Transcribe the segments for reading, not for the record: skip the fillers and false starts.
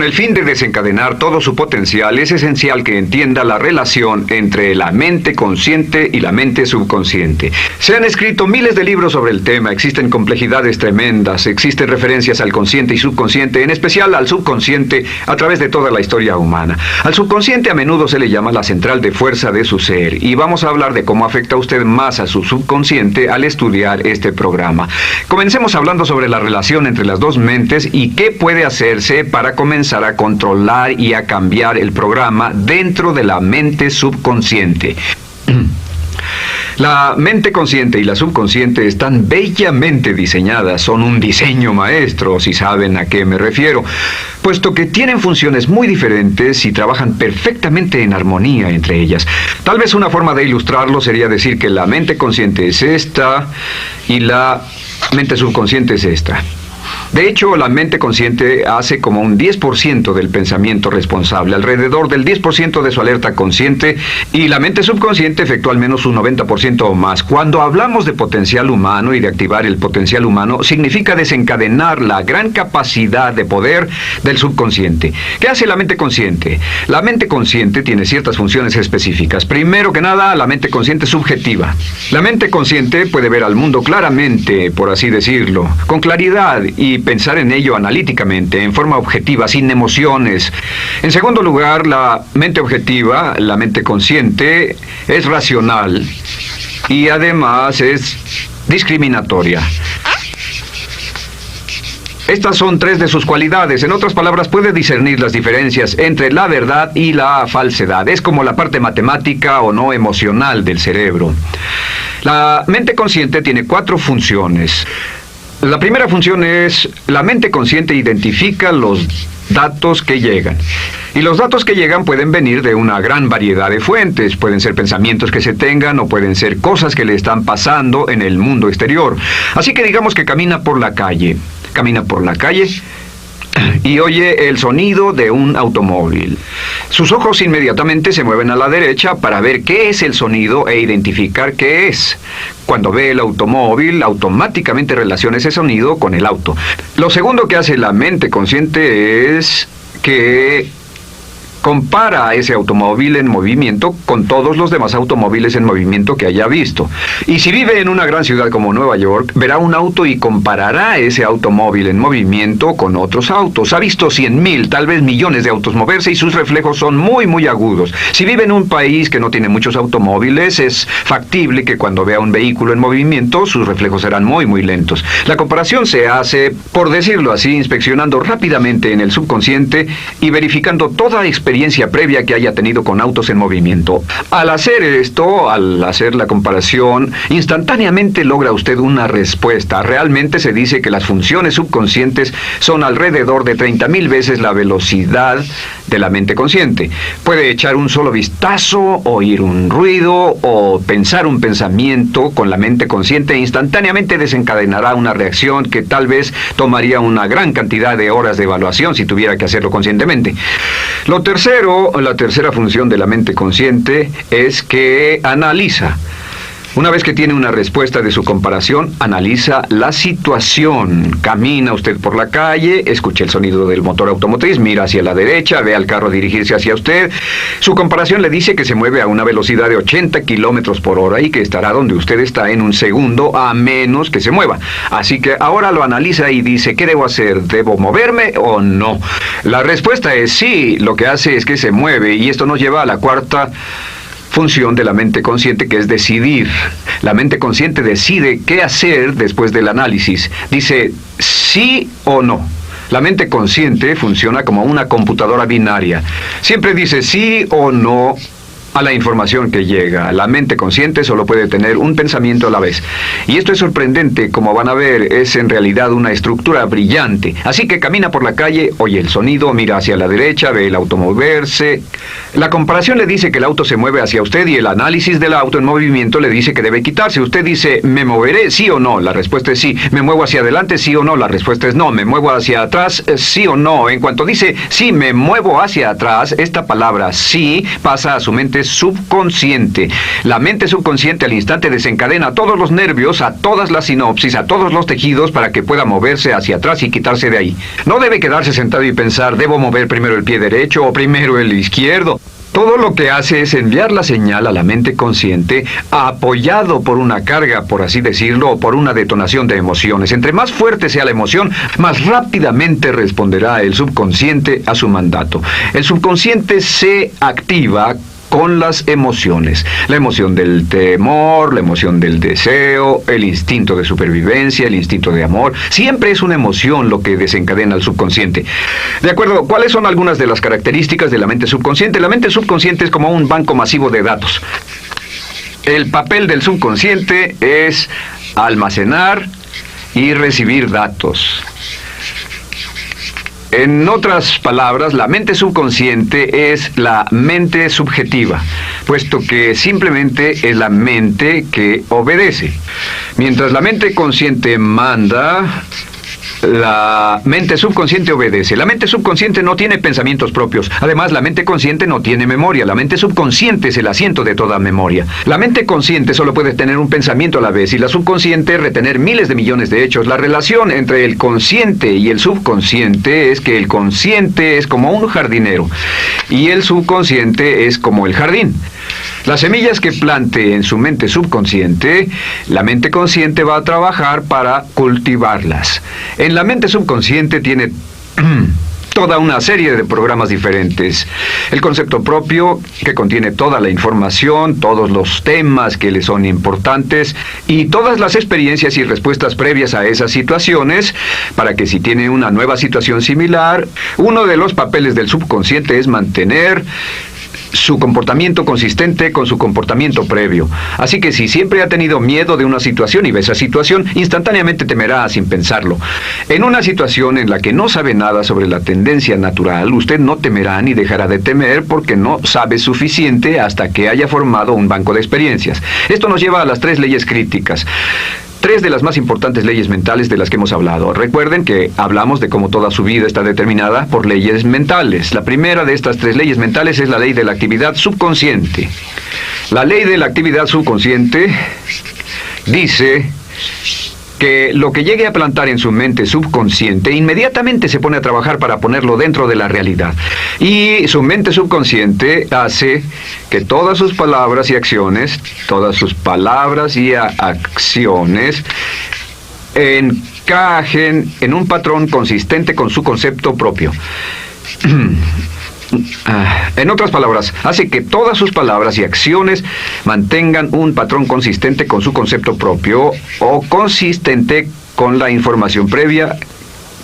Con el fin de desencadenar todo su potencial, es esencial que entienda la relación entre la mente consciente y la mente subconsciente. Se han escrito miles de libros sobre el tema, existen complejidades tremendas, existen referencias al consciente y subconsciente, en especial al subconsciente, a través de toda la historia humana. Al subconsciente a menudo se le llama la central de fuerza de su ser, y vamos a hablar de cómo afecta a usted más a su subconsciente al estudiar este programa. Comencemos hablando sobre la relación entre las dos mentes y qué puede hacerse para comenzar a controlar y a cambiar el programa dentro de la mente subconsciente. La mente consciente y la subconsciente están bellamente diseñadas, son un diseño maestro, si saben a qué me refiero, puesto que tienen funciones muy diferentes y trabajan perfectamente en armonía entre ellas. Tal vez una forma de ilustrarlo sería decir que la mente consciente es esta y la mente subconsciente es esta. De hecho, la mente consciente hace como un 10% del pensamiento responsable, alrededor del 10% de su alerta consciente, y la mente subconsciente efectúa al menos un 90% o más. Cuando hablamos de potencial humano y de activar el potencial humano, significa desencadenar la gran capacidad de poder del subconsciente. ¿Qué hace la mente consciente? La mente consciente tiene ciertas funciones específicas. Primero que nada, la mente consciente subjetiva. La mente consciente puede ver al mundo claramente, por así decirlo, con claridad, y pensar en ello analíticamente, en forma objetiva, sin emociones. En segundo lugar, la mente objetiva, la mente consciente, es racional y además es discriminatoria. Estas son tres de sus cualidades. En otras palabras, puede discernir las diferencias entre la verdad y la falsedad. Es como la parte matemática o no emocional del cerebro. La mente consciente tiene 4 funciones. La primera función es, la mente consciente identifica los datos que llegan. Y los datos que llegan pueden venir de una gran variedad de fuentes. Pueden ser pensamientos que se tengan o pueden ser cosas que le están pasando en el mundo exterior. Así que digamos que camina por la calle. Camina por la calle y oye el sonido de un automóvil. Sus ojos inmediatamente se mueven a la derecha para ver qué es el sonido e identificar qué es. Cuando ve el automóvil, automáticamente relaciona ese sonido con el auto. Lo segundo que hace la mente consciente es que compara a ese automóvil en movimiento con todos los demás automóviles en movimiento que haya visto. Y si vive en una gran ciudad como Nueva York, verá un auto y comparará ese automóvil en movimiento con otros autos. Ha visto 100,000, tal vez millones de autos moverse y sus reflejos son muy, muy agudos. Si vive en un país que no tiene muchos automóviles, es factible que cuando vea un vehículo en movimiento, sus reflejos serán muy, muy lentos. La comparación se hace, por decirlo así, inspeccionando rápidamente en el subconsciente y verificando toda experiencia previa que haya tenido con autos en movimiento. Al hacer esto, al hacer la comparación, instantáneamente logra usted una respuesta. Realmente se dice que las funciones subconscientes son alrededor de 30,000 veces la velocidad de la mente consciente. Puede echar un solo vistazo, oír un ruido o pensar un pensamiento con la mente consciente e instantáneamente desencadenará una reacción que tal vez tomaría una gran cantidad de horas de evaluación si tuviera que hacerlo conscientemente. La tercera función de la mente consciente es que analiza. Una vez que tiene una respuesta de su comparación, analiza la situación. Camina usted por la calle, escucha el sonido del motor automotriz, mira hacia la derecha, ve al carro dirigirse hacia usted. Su comparación le dice que se mueve a una velocidad de 80 kilómetros por hora y que estará donde usted está en un segundo, a menos que se mueva. Así que ahora lo analiza y dice, ¿qué debo hacer? ¿Debo moverme o no? La respuesta es sí. Lo que hace es que se mueve, y esto nos lleva a la cuarta función de la mente consciente, que es decidir. La mente consciente decide qué hacer después del análisis. Dice sí o no. La mente consciente funciona como una computadora binaria. Siempre dice sí o no a la información que llega. La mente consciente solo puede tener un pensamiento a la vez. Y esto es sorprendente, como van a ver, es en realidad una estructura brillante. Así que camina por la calle, oye el sonido, mira hacia la derecha, ve el auto moverse. La comparación le dice que el auto se mueve hacia usted y el análisis del auto en movimiento le dice que debe quitarse. Usted dice, ¿me moveré? ¿Sí o no? La respuesta es sí. ¿Me muevo hacia adelante? ¿Sí o no? La respuesta es no. ¿Me muevo hacia atrás? ¿Sí o no? En cuanto dice, sí, me muevo hacia atrás, esta palabra sí pasa a su mente mente subconsciente. La mente subconsciente al instante desencadena a todos los nervios, a todas las sinapsis, a todos los tejidos para que pueda moverse hacia atrás y quitarse de ahí. No debe quedarse sentado y pensar, ¿debo mover primero el pie derecho o primero el izquierdo? Todo lo que hace es enviar la señal a la mente consciente, apoyado por una carga, por así decirlo, o por una detonación de emociones. Entre más fuerte sea la emoción, más rápidamente responderá el subconsciente a su mandato. El subconsciente se activa con las emociones. La emoción del temor, la emoción del deseo, el instinto de supervivencia, el instinto de amor. Siempre es una emoción lo que desencadena al subconsciente. De acuerdo, ¿cuáles son algunas de las características de la mente subconsciente? La mente subconsciente es como un banco masivo de datos. El papel del subconsciente es almacenar y recibir datos. En otras palabras, la mente subconsciente es la mente subjetiva, puesto que simplemente es la mente que obedece. Mientras la mente consciente manda, la mente subconsciente obedece. La mente subconsciente no tiene pensamientos propios. Además, la mente consciente no tiene memoria. La mente subconsciente es el asiento de toda memoria. La mente consciente solo puede tener un pensamiento a la vez y la subconsciente retener miles de millones de hechos. La relación entre el consciente y el subconsciente es que el consciente es como un jardinero y el subconsciente es como el jardín. Las semillas que plante en su mente subconsciente, la mente consciente va a trabajar para cultivarlas. En la mente subconsciente tiene toda una serie de programas diferentes. El concepto propio, que contiene toda la información, todos los temas que le son importantes y todas las experiencias y respuestas previas a esas situaciones, para que si tiene una nueva situación similar, uno de los papeles del subconsciente es mantener su comportamiento consistente con su comportamiento previo. Así que si siempre ha tenido miedo de una situación y ve esa situación, instantáneamente temerá sin pensarlo. En una situación en la que no sabe nada sobre la tendencia natural, usted no temerá ni dejará de temer porque no sabe suficiente hasta que haya formado un banco de experiencias. Esto nos lleva a las 3 leyes críticas. 3 de las más importantes leyes mentales de las que hemos hablado. Recuerden que hablamos de cómo toda su vida está determinada por leyes mentales. La primera de estas 3 leyes mentales es la ley de la actividad subconsciente. La ley de la actividad subconsciente dice que lo que llegue a plantar en su mente subconsciente inmediatamente se pone a trabajar para ponerlo dentro de la realidad. Y su mente subconsciente hace que todas sus palabras y acciones encajen en un patrón consistente con su concepto propio. En otras palabras, hace que todas sus palabras y acciones mantengan un patrón consistente con su concepto propio o consistente con la información previa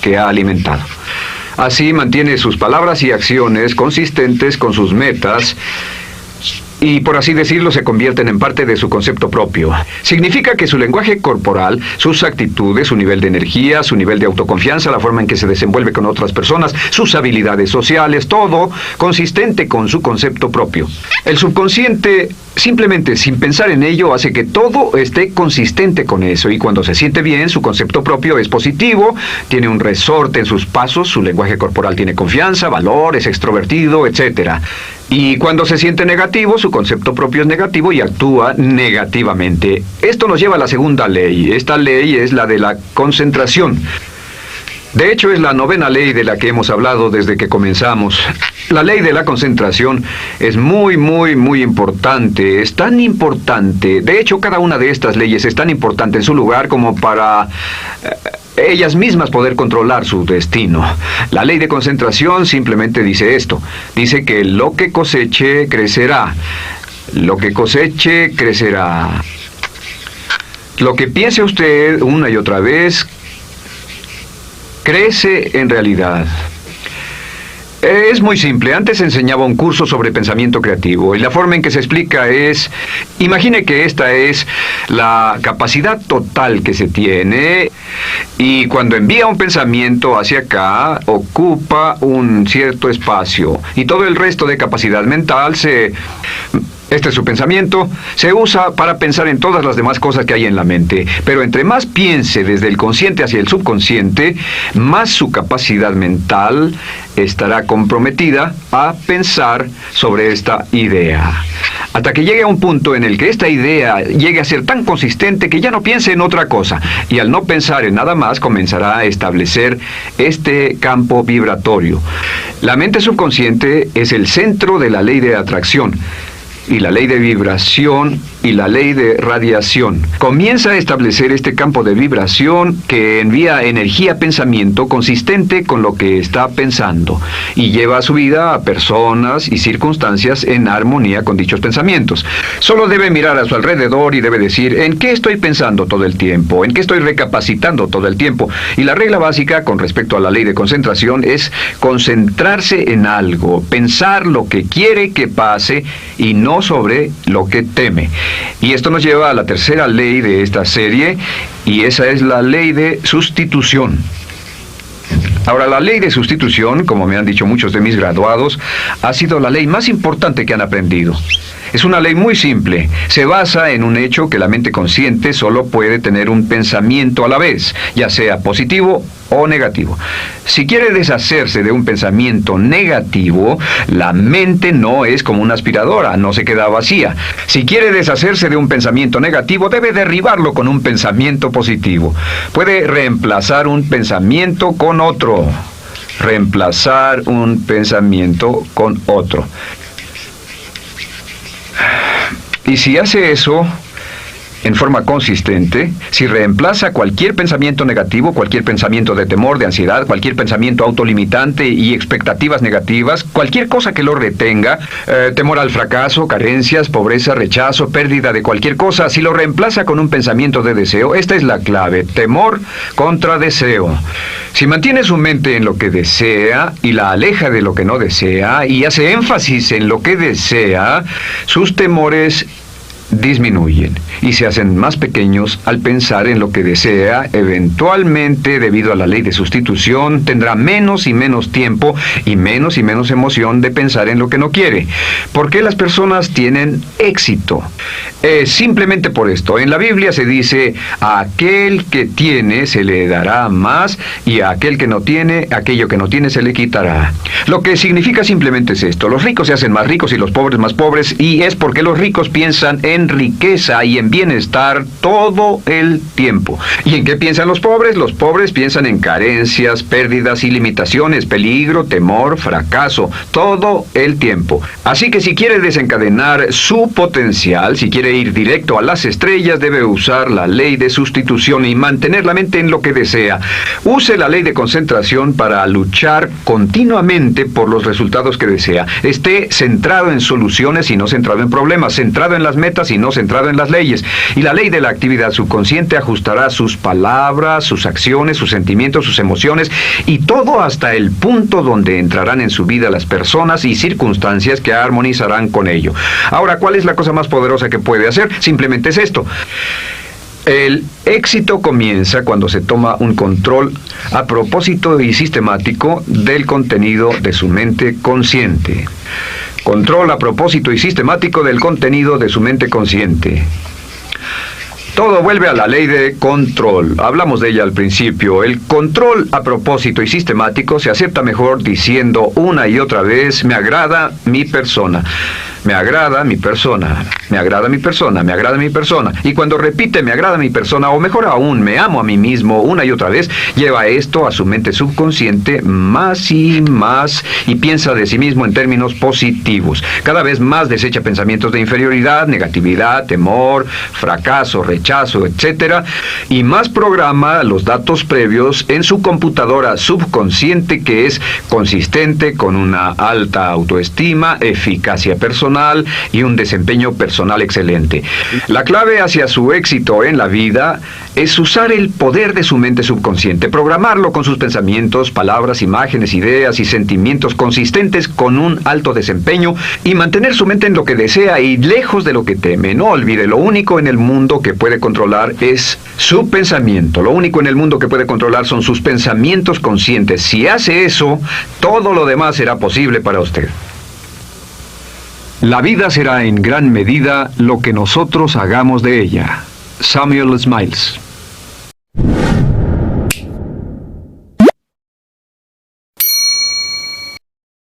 que ha alimentado. Así mantiene sus palabras y acciones consistentes con sus metas y, por así decirlo, se convierten en parte de su concepto propio. Significa que su lenguaje corporal, sus actitudes, su nivel de energía, su nivel de autoconfianza, la forma en que se desenvuelve con otras personas, sus habilidades sociales, todo consistente con su concepto propio. El subconsciente, simplemente sin pensar en ello, hace que todo esté consistente con eso, y cuando se siente bien, su concepto propio es positivo, tiene un resorte en sus pasos, su lenguaje corporal tiene confianza, valor, es extrovertido, etc. Y cuando se siente negativo, su concepto propio es negativo y actúa negativamente. Esto nos lleva a la segunda ley. Esta ley es la de la concentración. De hecho, es la 9ª ley de la que hemos hablado desde que comenzamos. La ley de la concentración es muy importante. Es tan importante. De hecho, cada una de estas leyes es tan importante en su lugar como para ellas mismas poder controlar su destino. La ley de concentración simplemente dice esto. Dice que lo que coseche, crecerá. Lo que coseche, crecerá. Lo que piense usted una y otra vez, crece en realidad. Es muy simple. Antes enseñaba un curso sobre pensamiento creativo y la forma en que se explica es, imagine que esta es la capacidad total que se tiene y cuando envía un pensamiento hacia acá ocupa un cierto espacio y todo el resto de capacidad mental se Este es su pensamiento, se usa para pensar en todas las demás cosas que hay en la mente, pero entre más piense desde el consciente hacia el subconsciente, más su capacidad mental estará comprometida a pensar sobre esta idea. Hasta que llegue a un punto en el que esta idea llegue a ser tan consistente que ya no piense en otra cosa, y al no pensar en nada más comenzará a establecer este campo vibratorio. La mente subconsciente es el centro de la ley de atracción, y la ley de vibración y la ley de radiación. Comienza a establecer este campo de vibración que envía energía-pensamiento consistente con lo que está pensando y lleva a su vida a personas y circunstancias en armonía con dichos pensamientos. Solo debe mirar a su alrededor y debe decir: ¿en qué estoy pensando todo el tiempo? ¿En qué estoy recapacitando todo el tiempo? Y la regla básica con respecto a la ley de concentración es concentrarse en algo, pensar lo que quiere que pase y no sobre lo que teme. Y esto nos lleva a la tercera ley de esta serie, y esa es la ley de sustitución. Ahora, la ley de sustitución, como me han dicho muchos de mis graduados, ha sido la ley más importante que han aprendido. Es una ley muy simple. Se basa en un hecho que la mente consciente solo puede tener un pensamiento a la vez, ya sea positivo o negativo. Si quiere deshacerse de un pensamiento negativo, la mente no es como una aspiradora, no se queda vacía. Si quiere deshacerse de un pensamiento negativo, debe derribarlo con un pensamiento positivo. Puede reemplazar un pensamiento con otro. Reemplazar un pensamiento con otro. Y si hace eso en forma consistente, si reemplaza cualquier pensamiento negativo, cualquier pensamiento de temor, de ansiedad, cualquier pensamiento autolimitante y expectativas negativas, cualquier cosa que lo retenga, temor al fracaso, carencias, pobreza, rechazo, pérdida de cualquier cosa, si lo reemplaza con un pensamiento de deseo, esta es la clave: temor contra deseo. Si mantiene su mente en lo que desea y la aleja de lo que no desea y hace énfasis en lo que desea, sus temores disminuyen y se hacen más pequeños al pensar en lo que desea. Eventualmente, debido a la ley de sustitución, tendrá menos y menos tiempo y menos emoción de pensar en lo que no quiere. ¿Por qué las personas tienen éxito? Simplemente por esto. En la Biblia se dice: a aquel que tiene se le dará más, y a aquel que no tiene, aquello que no tiene se le quitará. Lo que significa simplemente es esto: los ricos se hacen más ricos y los pobres más pobres, y es porque los ricos piensan en riqueza y en bienestar todo el tiempo. ¿Y en qué piensan los pobres? Los pobres piensan en carencias, pérdidas y limitaciones, peligro, temor, fracaso, todo el tiempo. Así que si quiere desencadenar su potencial, si quiere ir directo a las estrellas, debe usar la ley de sustitución y mantener la mente en lo que desea. Use la ley de concentración para luchar continuamente por los resultados que desea. Esté centrado en soluciones y no centrado en problemas, centrado en las metas y no centrado en las leyes. Y la ley de la actividad subconsciente ajustará sus palabras, sus acciones, sus sentimientos, sus emociones y todo hasta el punto donde entrarán en su vida las personas y circunstancias que armonizarán con ello. Ahora, ¿cuál es la cosa más poderosa que puede hacer? Simplemente es esto. El éxito comienza cuando se toma un control a propósito y sistemático del contenido de su mente consciente. Control a propósito y sistemático del contenido de su mente consciente. Todo vuelve a la ley de control. Hablamos de ella al principio. El control a propósito y sistemático se acepta mejor diciendo una y otra vez: me agrada mi persona. Me agrada mi persona, me agrada mi persona, me agrada mi persona. Y cuando repite me agrada mi persona, o mejor aún, me amo a mí mismo una y otra vez, lleva esto a su mente subconsciente más y más y piensa de sí mismo en términos positivos. Cada vez más desecha pensamientos de inferioridad, negatividad, temor, fracaso, rechazo, etc. Y más programa los datos previos en su computadora subconsciente, que es consistente con una alta autoestima, eficacia personal y un desempeño personal excelente. La clave hacia su éxito en la vida es usar el poder de su mente subconsciente, programarlo con sus pensamientos, palabras, imágenes, ideas y sentimientos consistentes con un alto desempeño y mantener su mente en lo que desea y lejos de lo que teme. No olvide, lo único en el mundo que puede controlar es su pensamiento. Lo único en el mundo que puede controlar son sus pensamientos conscientes. Si hace eso, todo lo demás será posible para usted. La vida será en gran medida lo que nosotros hagamos de ella. Samuel Smiles.